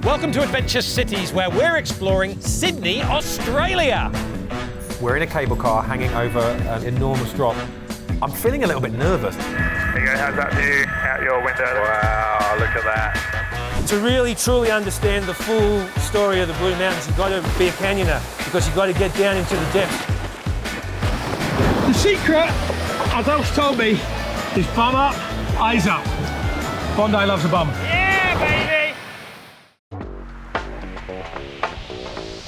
Welcome to Adventure Cities, where we're exploring Sydney, Australia. We're in a cable car hanging over an enormous drop. I'm feeling a little bit nervous. There you go, how's that view out your window? Wow, look at that. To really, truly understand the full story of the Blue Mountains, you've got to be a canyoner, because you've got to get down into the depths. The secret, as Elf told me, is bum up, eyes up. Bondi loves a bum. Yeah, baby!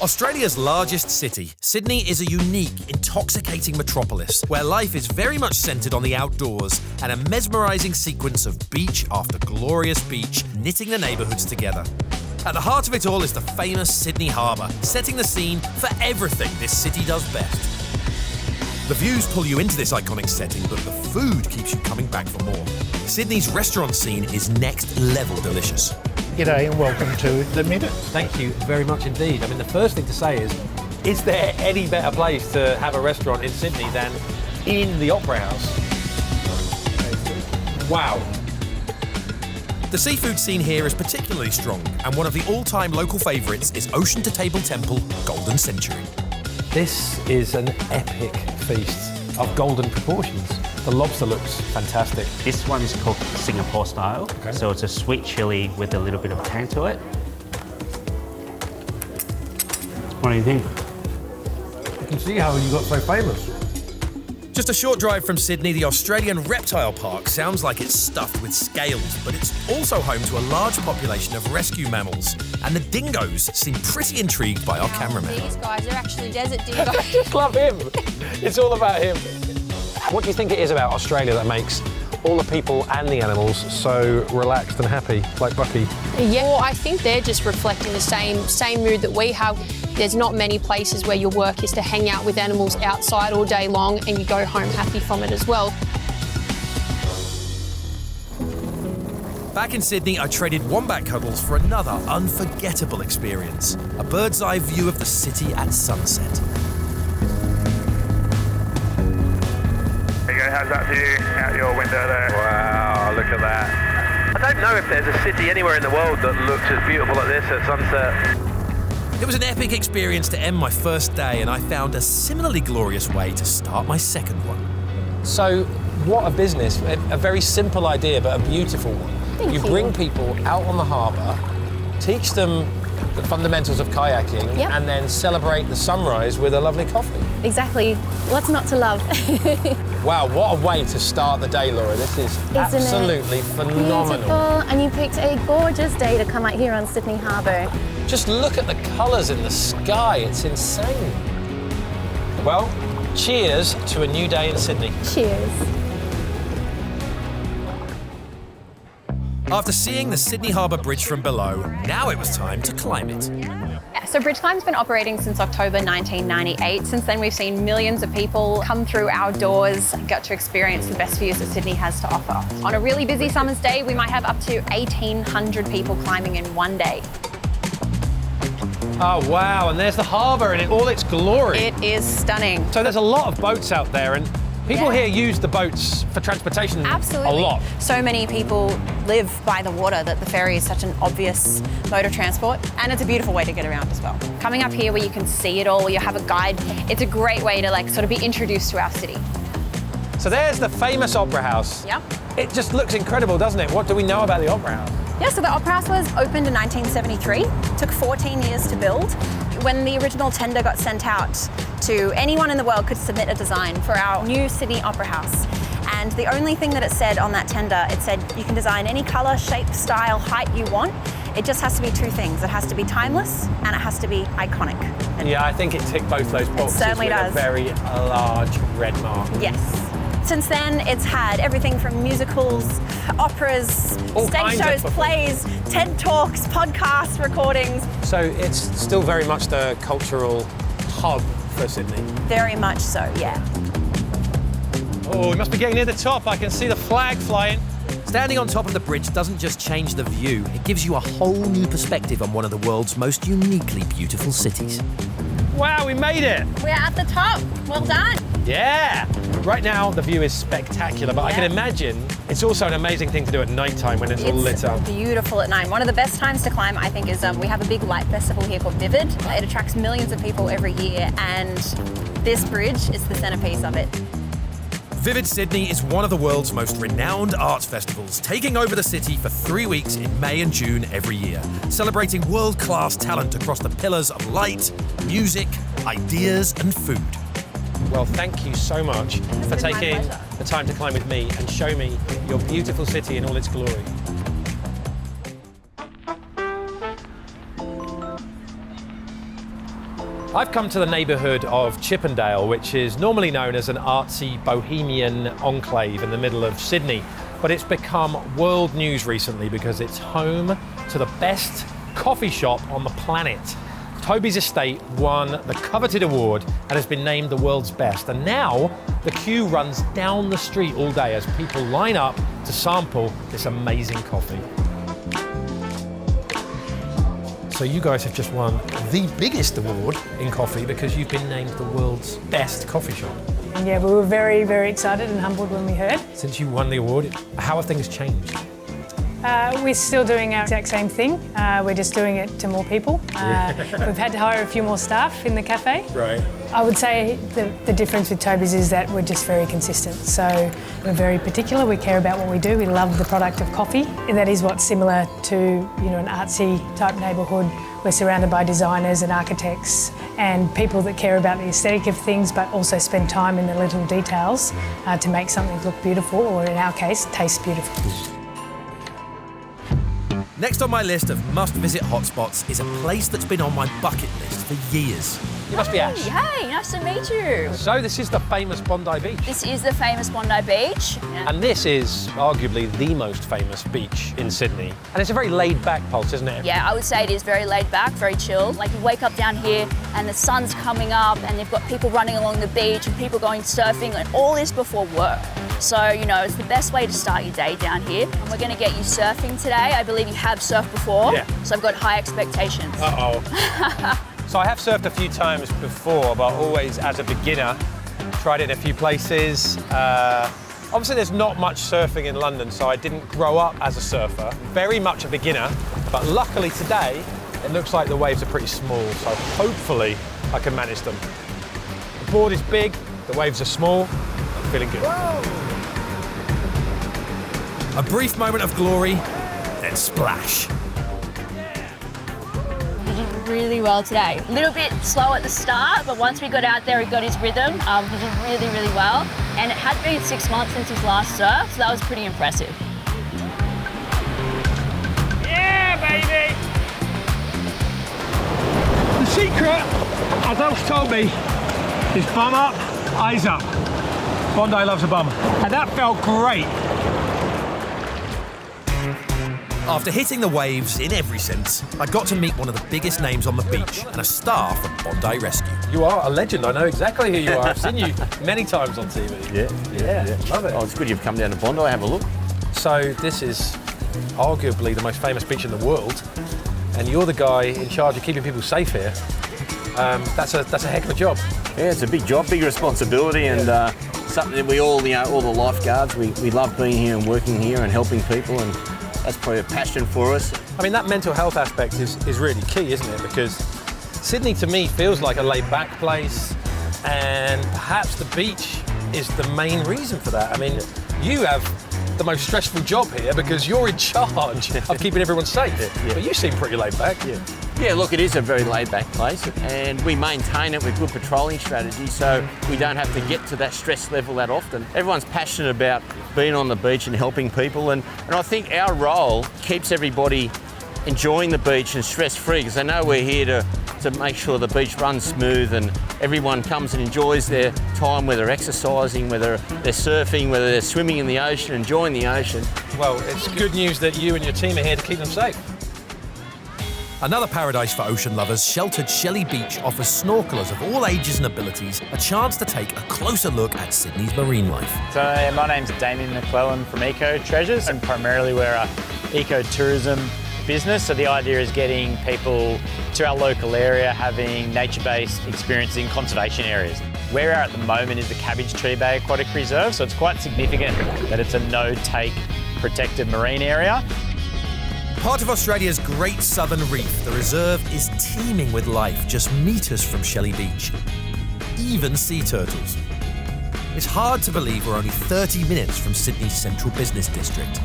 Australia's largest city, Sydney is a unique, intoxicating metropolis where life is very much centred on the outdoors and a mesmerising sequence of beach after glorious beach knitting the neighbourhoods together. At the heart of it all is the famous Sydney Harbour, setting the scene for everything this city does best. The views pull you into this iconic setting, but the food keeps you coming back for more. Sydney's restaurant scene is next level delicious. G'day and welcome to The Minute. Thank you very much indeed. I mean, the first thing to say is there any better place to have a restaurant in Sydney than in the Opera House? Wow. The seafood scene here is particularly strong, and one of the all-time local favourites is Ocean to Table Temple Golden Century. This is an epic feast of golden proportions. The lobster looks fantastic. This one's cooked Singapore style, okay. So it's a sweet chilli with a little bit of tang to it. What do you think? You can see how you got so famous. Just a short drive from Sydney, the Australian Reptile Park sounds like it's stuffed with scales, but it's also home to a large population of rescue mammals. And the dingoes seem pretty intrigued by our cameraman. These guys are actually desert dingoes. I just love him. It's all about him. What do you think it is about Australia that makes all the people and the animals so relaxed and happy, like Bucky? Yeah, well, I think they're just reflecting the same mood that we have. There's not many places where your work is to hang out with animals outside all day long and you go home happy from it as well. Back in Sydney, I traded wombat cuddles for another unforgettable experience. A bird's eye view of the city at sunset. There you go, how's that view out your window there? Wow, look at that. I don't know if there's a city anywhere in the world that looks as beautiful like this at sunset. It was an epic experience to end my first day, and I found a similarly glorious way to start my second one. So, what a business. A very simple idea, but a beautiful one. You bring people out on the harbour, teach them the fundamentals of kayaking, Yep. and then celebrate the sunrise with a lovely coffee. Exactly. What's not to love? Wow, what a way to start the day, Laura. This is absolutely phenomenal. Beautiful. And you picked a gorgeous day to come out here on Sydney Harbour. Just look at the colours in the sky. It's insane. Well, cheers to a new day in Sydney. Cheers. After seeing the Sydney Harbour Bridge from below, now it was time to climb it. So Bridge Climb's been operating since October 1998. Since then, we've seen millions of people come through our doors and get to experience the best views that Sydney has to offer. On a really busy summer's day, we might have up to 1,800 people climbing in one day. Oh, wow, and there's the harbour in all its glory. It is stunning. So there's a lot of boats out there, and people here use the boats for transportation Absolutely. a lot. So many people live by the water that the ferry is such an obvious mode of transport, and it's a beautiful way to get around as well. Coming up here where you can see it all, where you have a guide, it's a great way to sort of be introduced to our city. So there's the famous Opera House. Yep. It just looks incredible, doesn't it? What do we know about the Opera House? Yeah, so the Opera House was opened in 1973, took 14 years to build. When the original tender got sent out to anyone in the world could submit a design for our new Sydney Opera House. And the only thing that it said on that tender, it said you can design any colour, shape, style, height you want. It just has to be two things. It has to be timeless and it has to be iconic. And yeah, I think it ticked both those boxes certainly with does. a very large red mark. Yes. Since then, it's had everything from musicals, operas, All stage kinds of shows, perform- plays, TED Talks, podcasts, recordings. So it's still very much the cultural hub for Sydney. Very much so, yeah. Oh, we must be getting near the top. I can see the flag flying. Standing on top of the bridge doesn't just change the view, it gives you a whole new perspective on one of the world's most uniquely beautiful cities. Wow, we made it. We're at the top. Well done. Yeah! Right now, the view is spectacular, but I can imagine it's also an amazing thing to do at night time when it's all lit up. It's beautiful at night. One of the best times to climb, I think, is we have a big light festival here called Vivid. It attracts millions of people every year, and this bridge is the centerpiece of it. Vivid Sydney is one of the world's most renowned arts festivals, taking over the city for 3 weeks in May and June every year, celebrating world-class talent across the pillars of light, music, ideas and food. Well, thank you so much for taking the time to climb with me and show me your beautiful city in all its glory. I've come to the neighbourhood of Chippendale, which is normally known as an artsy bohemian enclave in the middle of Sydney, but it's become world news recently because it's home to the best coffee shop on the planet. Toby's estate won the coveted award and has been named the world's best. And now the queue runs down the street all day as people line up to sample this amazing coffee. So you guys have just won the biggest award in coffee because you've been named the world's best coffee shop. Yeah, we were very, very excited and humbled when we heard. Since you won the award, how have things changed? We're still doing our exact same thing. We're just doing it to more people. We've had to hire a few more staff in the cafe. Right. I would say the difference with Toby's is that we're just very consistent. So we're very particular. We care about what we do. We love the product of coffee. And that is what's similar to, an artsy type neighbourhood. We're surrounded by designers and architects and people that care about the aesthetic of things, but also spend time in the little details to make something look beautiful, or in our case, taste beautiful. Next on my list of must-visit hotspots is a place that's been on my bucket list for years. You must be Ash. Hey, nice to meet you. So this is the famous Bondi Beach. This is the famous Bondi Beach. And this is arguably the most famous beach in Sydney. And it's a very laid-back pulse, isn't it? Yeah, I would say it is very laid back, very chill. Like, you wake up down here and the sun's coming up and they've got people running along the beach and people going surfing, and all this before work. So, it's the best way to start your day down here. And we're going to get you surfing today. I believe you have surfed before. Yeah. So I've got high expectations. Uh-oh. So I have surfed a few times before, but always as a beginner. Tried it in a few places. Obviously there's not much surfing in London, so I didn't grow up as a surfer. Very much a beginner, but luckily today, it looks like the waves are pretty small, so hopefully I can manage them. The board is big, the waves are small. I'm feeling good. Whoa. A brief moment of glory, then splash. Really well today. A little bit slow at the start, but once we got out there, he got his rhythm. He did really, really well. And it had been 6 months since his last surf, so that was pretty impressive. Yeah, baby! The secret, as Elf told me, is bum up, eyes up. Bondi loves a bum. And that felt great. After hitting the waves in every sense, I got to meet one of the biggest names on the beach and a star from Bondi Rescue. You are a legend. I know exactly who you are. I've seen you many times on TV. Yeah. Love it. Oh, it's good you've come down to Bondi. Have a look. So this is arguably the most famous beach in the world, and you're the guy in charge of keeping people safe here. That's a heck of a job. Yeah, it's a big job, big responsibility, and something that we all, all the lifeguards, we love being here and working here and helping people, and that's probably a passion for us. I mean, that mental health aspect is really key, isn't it? Because Sydney, to me, feels like a laid-back place, and perhaps the beach is the main reason for that. I mean, you have the most stressful job here because you're in charge of keeping everyone safe. Yeah. But you seem pretty laid back. Yeah, look, it is a very laid-back place, and we maintain it with good patrolling strategies, so we don't have to get to that stress level that often. Everyone's passionate about being on the beach and helping people, and I think our role keeps everybody enjoying the beach and stress-free, because I know we're here to make sure the beach runs smooth and everyone comes and enjoys their time, whether they're exercising, whether they're surfing, whether they're swimming in the ocean, enjoying the ocean. Well, it's good news that you and your team are here to keep them safe. Another paradise for ocean lovers, sheltered Shelly Beach offers snorkelers of all ages and abilities a chance to take a closer look at Sydney's marine life. So my name's Damien McClellan from Eco Treasures, and primarily we're a eco-tourism business, so the idea is getting people to our local area having nature-based experiences in conservation areas. Where we are at the moment is the Cabbage Tree Bay Aquatic Reserve, so it's quite significant that it's a no-take protected marine area. Part of Australia's Great Southern Reef, the reserve is teeming with life just metres from Shelly Beach. Even sea turtles. It's hard to believe we're only 30 minutes from Sydney's central business district.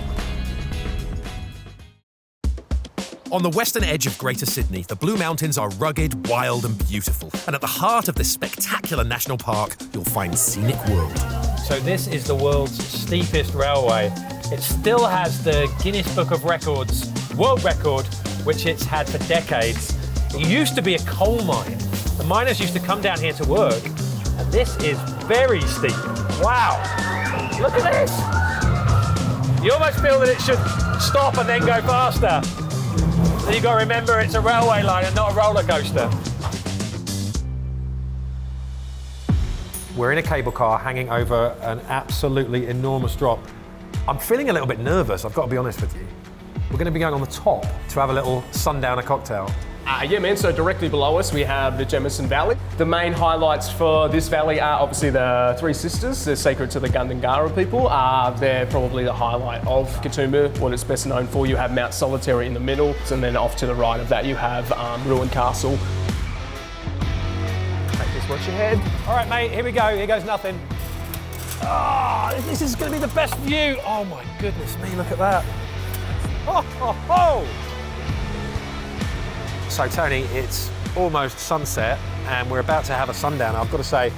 On the western edge of Greater Sydney, the Blue Mountains are rugged, wild and beautiful. And at the heart of this spectacular national park, you'll find Scenic World. So this is the world's steepest railway. It still has the Guinness Book of Records world record, which it's had for decades. It used to be a coal mine. The miners used to come down here to work, and this is very steep. Wow, look at this. You almost feel that it should stop and then go faster. So you've got to remember it's a railway line and not a roller coaster. We're in a cable car hanging over an absolutely enormous drop. I'm feeling a little bit nervous, I've got to be honest with you. We're going to be going on the top to have a little sundowner cocktail. Yeah, man, so directly below us we have the Jemison Valley. The main highlights for this valley are obviously the Three Sisters, they're sacred to the Gundungara people. They're probably the highlight of Katoomba, what it's best known for. You have Mount Solitary in the middle, and then off to the right of that you have Ruined Castle. Just watch your head. All right, mate, here we go. Here goes nothing. Oh, this is going to be the best view. Oh, my goodness me, look at that. Oh, oh, oh. So, Tony, it's almost sunset and we're about to have a sundown. I've got to say,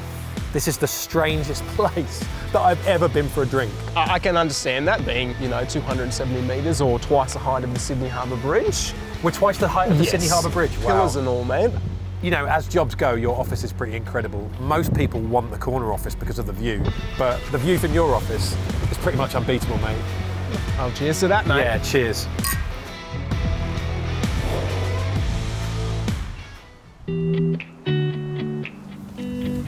this is the strangest place that I've ever been for a drink. I can understand that, being, 270 metres or twice the height of the Sydney Harbour Bridge. We're twice the height of the Sydney Harbour Bridge. Wow. Pillars and all, man. As jobs go, your office is pretty incredible. Most people want the corner office because of the view, but the view from your office is pretty much unbeatable, mate. Oh, cheers to that, mate. Yeah, cheers.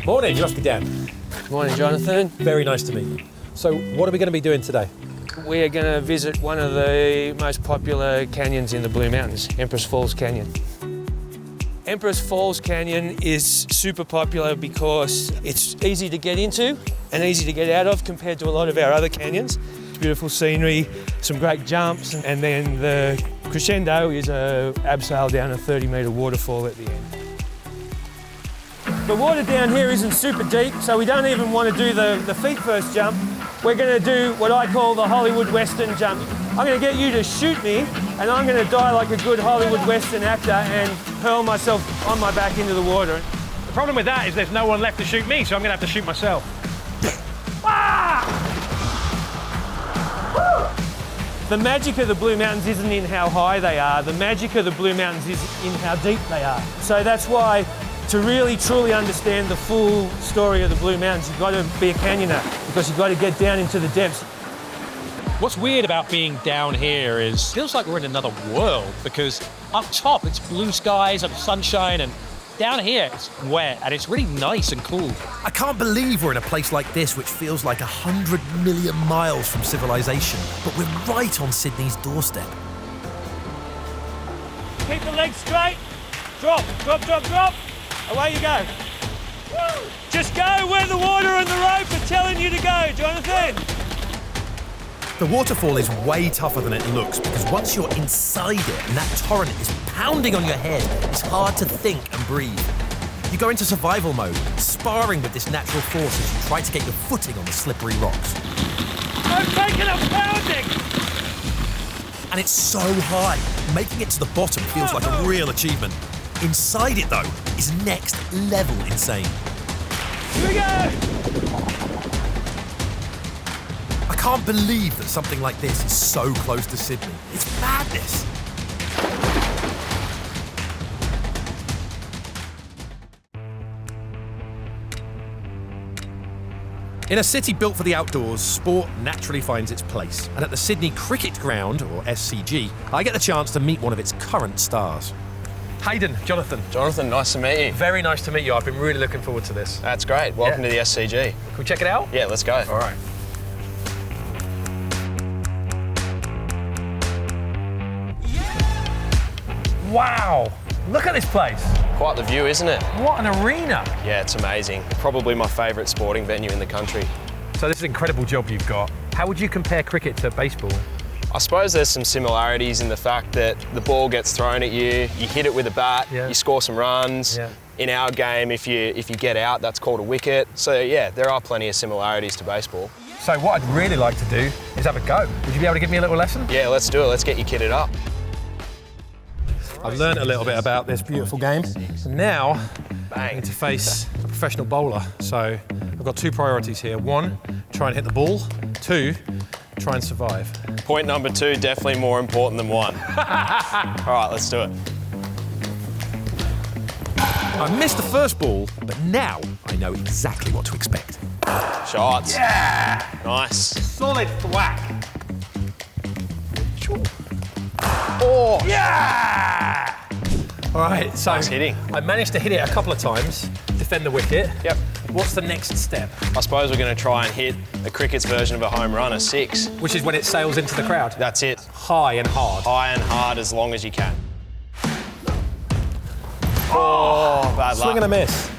Morning, you must be Dan. Morning, Jonathan. Very nice to meet you. So, what are we going to be doing today? We are going to visit one of the most popular canyons in the Blue Mountains, Empress Falls Canyon. Empress Falls Canyon is super popular because it's easy to get into and easy to get out of compared to a lot of our other canyons. Beautiful scenery, some great jumps, and then the crescendo is a abseil down a 30-metre waterfall at the end. The water down here isn't super deep, so we don't even want to do the feet first jump. We're going to do what I call the Hollywood Western jump. I'm going to get you to shoot me, and I'm going to die like a good Hollywood Western actor and hurl myself on my back into the water. The problem with that is there's no one left to shoot me, so I'm going to have to shoot myself. The magic of the Blue Mountains isn't in how high they are. The magic of the Blue Mountains is in how deep they are. So that's why, to really truly understand the full story of the Blue Mountains, you've got to be a canyoner, because you've got to get down into the depths. What's weird about being down here is it feels like we're in another world, because up top it's blue skies and sunshine, and down here it's wet and it's really nice and cool. I can't believe we're in a place like this, which feels like 100 million miles from civilization, but we're right on Sydney's doorstep. Keep the legs straight. Drop, drop, drop, drop. Away you go. Woo! Just go where the water and the rope are telling you to go, Jonathan. The waterfall is way tougher than it looks, because once you're inside it and that torrent is pounding on your head, it's hard to think and breathe. You go into survival mode, sparring with this natural force as you try to get your footing on the slippery rocks. I'm taking a pounding! And it's so high, making it to the bottom feels like a real achievement. Inside it, though, is next level insane. Here we go! I can't believe that something like this is so close to Sydney. It's madness. In a city built for the outdoors, sport naturally finds its place. And at the Sydney Cricket Ground, or SCG, I get the chance to meet one of its current stars. Hayden, Jonathan. Jonathan, nice to meet you. Very nice to meet you. I've been really looking forward to this. That's great. Welcome to the SCG. Can we check it out? Yeah, let's go. All right. Wow, look at this place. Quite the view, isn't it? What an arena. Yeah, it's amazing. Probably my favourite sporting venue in the country. So this is an incredible job you've got. How would you compare cricket to baseball? I suppose there's some similarities in the fact that the ball gets thrown at you, you hit it with a bat, you score some runs. In our game, if you get out, that's called a wicket. So yeah, there are plenty of similarities to baseball. So what I'd really like to do is have a go. Would you be able to give me a little lesson? Yeah, let's do it. Let's get you kitted up. I've learned a little bit about this beautiful game. And now, I need to face a professional bowler. So I've got two priorities here. One, try and hit the ball. Two, try and survive. Point number 2, definitely more important than 1. All right, let's do it. I missed the first ball, but now I know exactly what to expect. Shots. Yeah! Nice. Solid thwack. Oh! Yeah! All right, so nice hitting. I managed to hit it a couple of times, defend the wicket. Yep. What's the next step? I suppose we're going to try and hit a cricket's version of a home run, a 6. Which is when it sails into the crowd? That's it. High and hard. High and hard as long as you can. Oh, bad luck. Swing and a miss.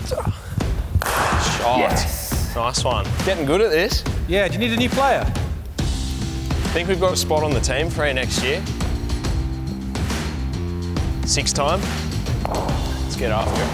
Shot. Yes. Nice one. Getting good at this. Yeah, do you need a new player? I think we've got a spot on the team for you next year. 6 time. Let's get after it.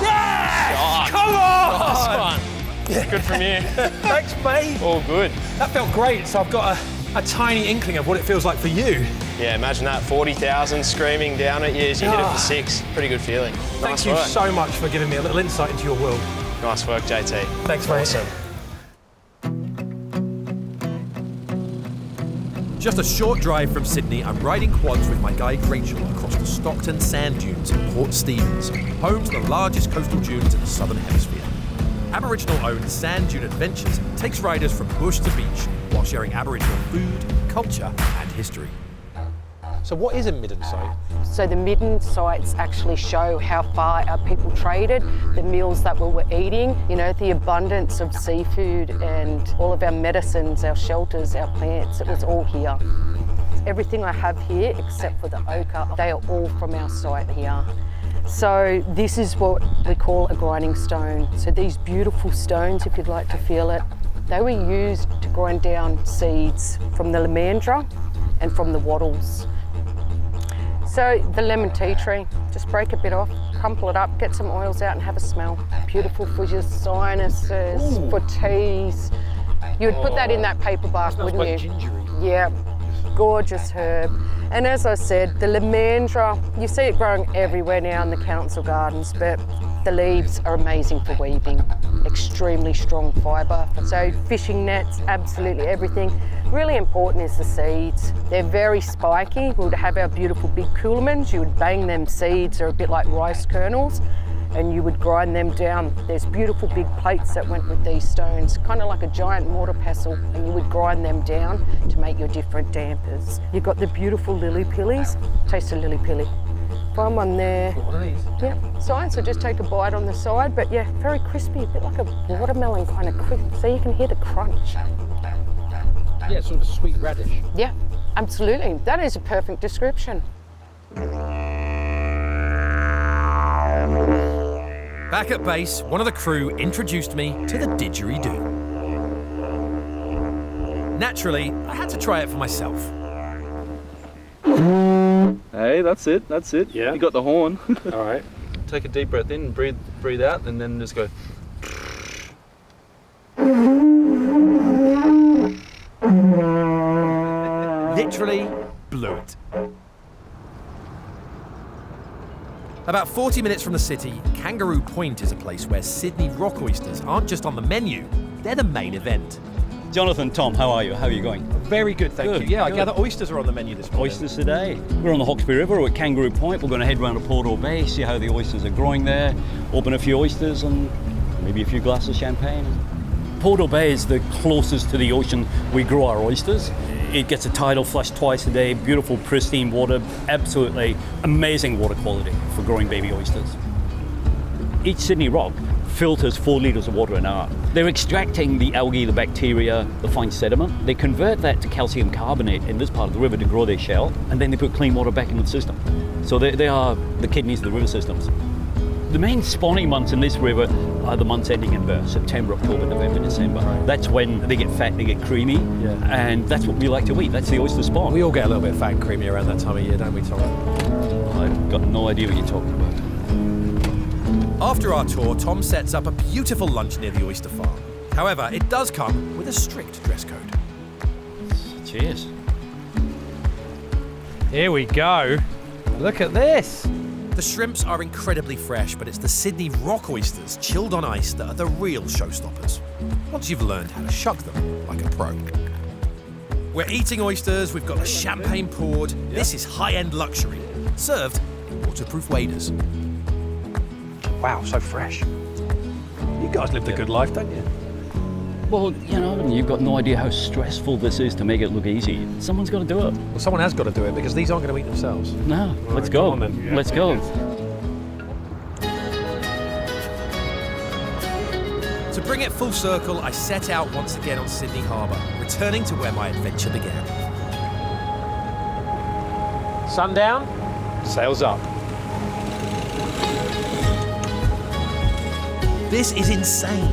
Yes! Come on! Nice one. Yeah. Good from you. Thanks, mate. All good. That felt great. So I've got a tiny inkling of what it feels like for you. Yeah, imagine that, 40,000 screaming down at you as you hit it for 6. Pretty good feeling. Thank you so much for giving me a little insight into your world. Nice work, JT. Thanks, mate. Awesome. Just a short drive from Sydney, I'm riding quads with my guide Rachel across the Stockton sand dunes in Port Stephens, home to the largest coastal dunes in the Southern Hemisphere. Aboriginal-owned Sand Dune Adventures takes riders from bush to beach while sharing Aboriginal food, culture and history. So what is a midden site? So the midden sites actually show how far our people traded, the meals that we were eating, you know, the abundance of seafood and all of our medicines, our shelters, our plants, it was all here. Everything I have here, except for the ochre, they are all from our site here. So this is what we call a grinding stone. So these beautiful stones, if you'd like to feel it, they were used to grind down seeds from the lamandra and from the wattles. So the lemon tea tree, just break a bit off, crumple it up, get some oils out and have a smell. Beautiful for your sinuses, for teas. You would put that in that paper bark, wouldn't you? Gingery. Yeah, gorgeous herb. And as I said, the lamandra, you see it growing everywhere now in the council gardens, but the leaves are amazing for weaving, extremely strong fibre. So fishing nets, absolutely everything. Really important is the seeds. They're very spiky. We would have our beautiful big coolamans. You would bang them seeds, they're a bit like rice kernels, and you would grind them down. There's beautiful big plates that went with these stones, kind of like a giant mortar pestle, and you would grind them down to make your different dampers. You've got the beautiful lily pillies. Taste a lily pilly. Find one there. What are these? Yep, so just take a bite on the side, but yeah, very crispy, a bit like a watermelon kind of crisp, so you can hear the crunch. Yeah, sort of a sweet radish. Yeah, absolutely. That is a perfect description. Back at base, one of the crew introduced me to the didgeridoo. Naturally, I had to try it for myself. Hey, that's it, that's it. Yeah. You got the horn. All right. Take a deep breath in and breathe out, and then just go. Literally blew it. About 40 minutes from the city, Kangaroo Point is a place where Sydney rock oysters aren't just on the menu, they're the main event. Jonathan, Tom, how are you? How are you going? Very good, thank you. Yeah, I gather oysters are on the menu this morning. Oysters today. We're on the Hawkesbury River, we're at Kangaroo Point. We're going to head round to Port Bay, see how the oysters are growing there, open a few oysters and maybe a few glasses of champagne. Port Bay is the closest to the ocean we grow our oysters. It gets a tidal flush twice a day, beautiful pristine water, absolutely amazing water quality for growing baby oysters. Each Sydney rock filters 4 litres of water an hour. They're extracting the algae, the bacteria, the fine sediment. They convert that to calcium carbonate in this part of the river to grow their shell, and then they put clean water back into the system. So they are the kidneys of the river systems. The main spawning months in this river are the months ending in September, October, November, December. Right. That's when they get fat, they get creamy, and that's what we like to eat. That's the oyster spawn. We all get a little bit fat and creamy around that time of year, don't we, Tom? I've got no idea what you're talking about. After our tour, Tom sets up a beautiful lunch near the oyster farm. However, it does come with a strict dress code. Cheers. Here we go. Look at this. The shrimps are incredibly fresh, but it's the Sydney rock oysters chilled on ice that are the real showstoppers. Once you've learned how to shuck them like a pro. We're eating oysters, we've got the champagne poured. This is high-end luxury, served in waterproof waders. Wow, so fresh. You guys lived a good life, don't you? Well, you know, you've got no idea how stressful this is to make it look easy. Someone's got to do it. Well, someone has got to do it because these aren't going to eat themselves. No, Right, let's go. come on then. Let's go. To bring it full circle, I set out once again on Sydney Harbour, returning to where my adventure began. Sundown, sails up. This is insane.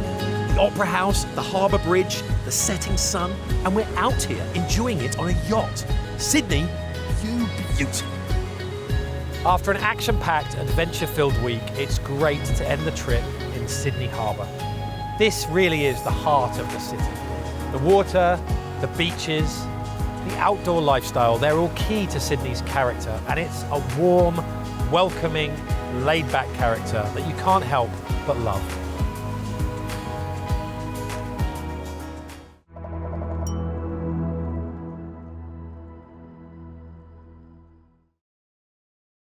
The Opera House, the Harbour Bridge, the setting sun, and we're out here enjoying it on a yacht. Sydney, you beauty. After an action-packed, adventure-filled week, it's great to end the trip in Sydney Harbour. This really is the heart of the city. The water, the beaches, the outdoor lifestyle, they're all key to Sydney's character, and it's a warm, welcoming, laid-back character that you can't help but love.